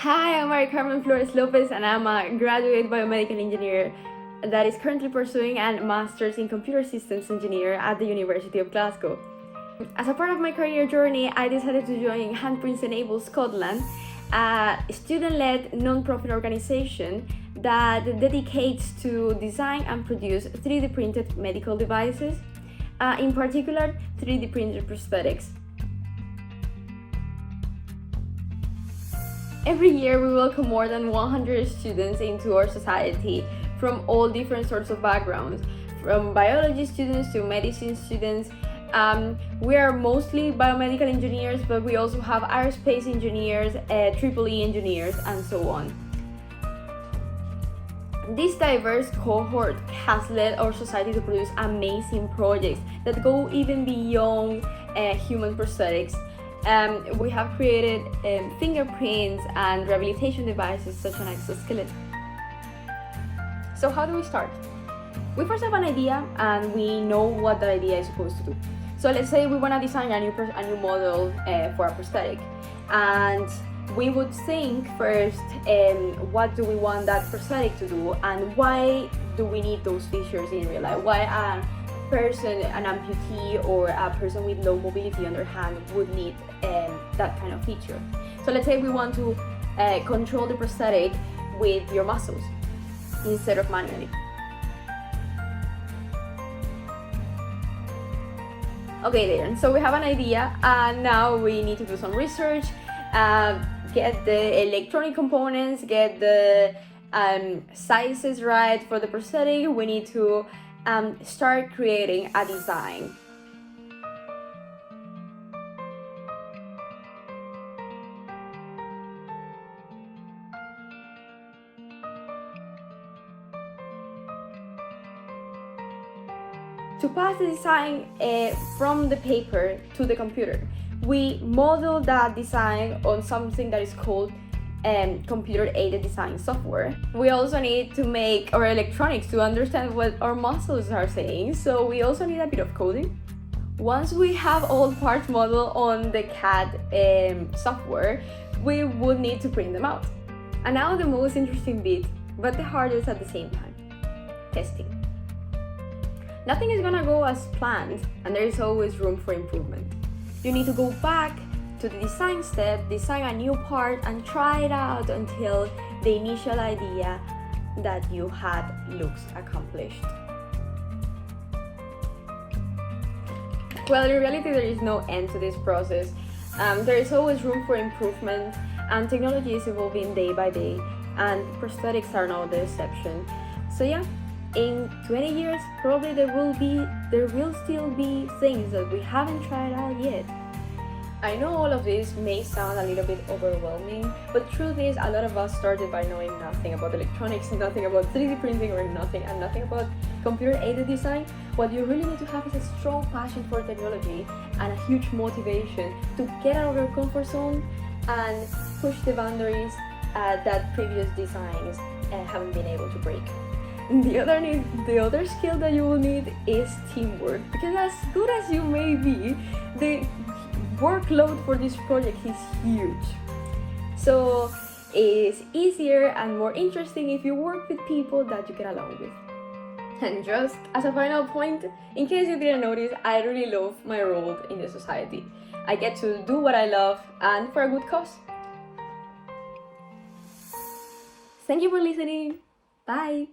Hi, I'm Marycarmen Flores Lopez and I'm a graduate biomedical engineer that is currently pursuing a master's in computer systems engineer at the University of Glasgow. As a part of my career journey, I decided to join Handprints Enable Scotland, a student-led non-profit organization that dedicates to design and produce 3D printed medical devices, in particular 3D printed prosthetics. Every year we welcome more than 100 students into our society from all different sorts of backgrounds, from biology students to medicine students. We are mostly biomedical engineers, but we also have aerospace engineers, EEE engineers, and so on. This diverse cohort has led our society to produce amazing projects that go even beyond human prosthetics. We have created fingerprints and rehabilitation devices such as an exoskeleton. So how do we start? We first have an idea and we know what that idea is supposed to do. So let's say we want to design a new model for a prosthetic, and we would think first what do we want that prosthetic to do and why do we need those features in real life? Why a person, an amputee or a person with low mobility on their hand would need that kind of feature. So let's say we want to control the prosthetic with your muscles instead of manually. Okay, then, so we have an idea and now we need to do some research, get the electronic components, get the sizes right for the prosthetic. We need to start creating a design. To pass the design from the paper to the computer, we model that design on something that is called computer-aided design software. We also need to make our electronics to understand what our muscles are saying, so we also need a bit of coding. Once we have all parts modeled on the CAD software, we would need to print them out. And now the most interesting bit, but the hardest at the same time: testing. Nothing is gonna go as planned, and there is always room for improvement. You need to go back to the design step, design a new part, and try it out until the initial idea that you had looks accomplished. Well, in reality, there is no end to this process. There is always room for improvement, and technology is evolving day by day, and prosthetics are no exception. So yeah, in 20 years, probably there will still be things that we haven't tried out yet. I know all of this may sound a little bit overwhelming, but truth is a lot of us started by knowing nothing about electronics, nothing about 3D printing or nothing about computer-aided design. What you really need to have is a strong passion for technology and a huge motivation to get out of your comfort zone and push the boundaries that previous designs haven't been able to break. The other skill that you will need is teamwork, because as good as you may be, the workload for this project is huge. So it's easier and more interesting if you work with people that you get along with. And just as a final point, in case you didn't notice, I really love my role in the society. I get to do what I love and for a good cause. Thank you for listening. Bye.